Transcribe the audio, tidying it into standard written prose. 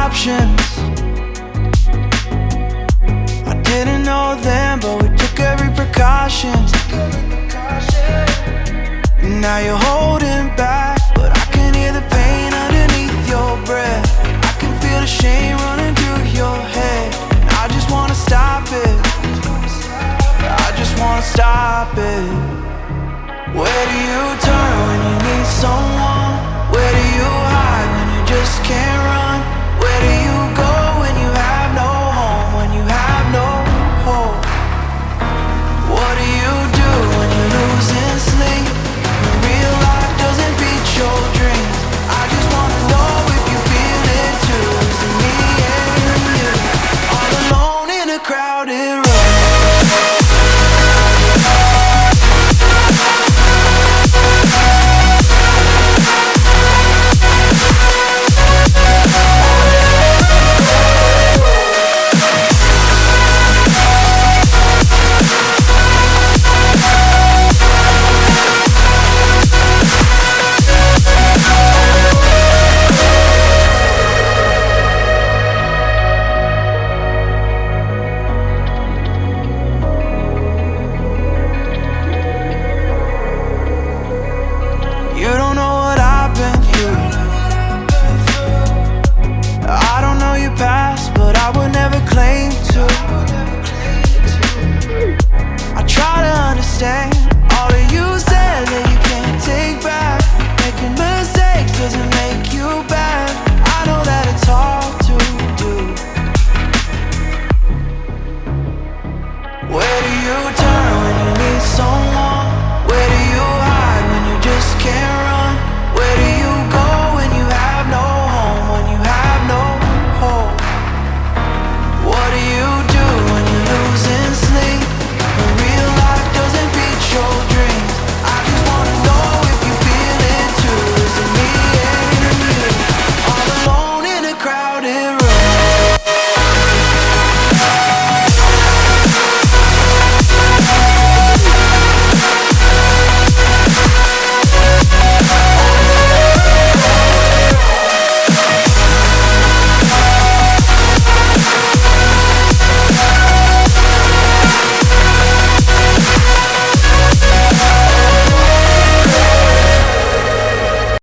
options. I didn't know then, but we took every precaution. Now you're holding back, but I can hear the pain underneath your breath. I can feel the shame running through your head. I just wanna stop it, I just wanna stop it. Where do you turn when you need someone? Where do you hide when you just can't run?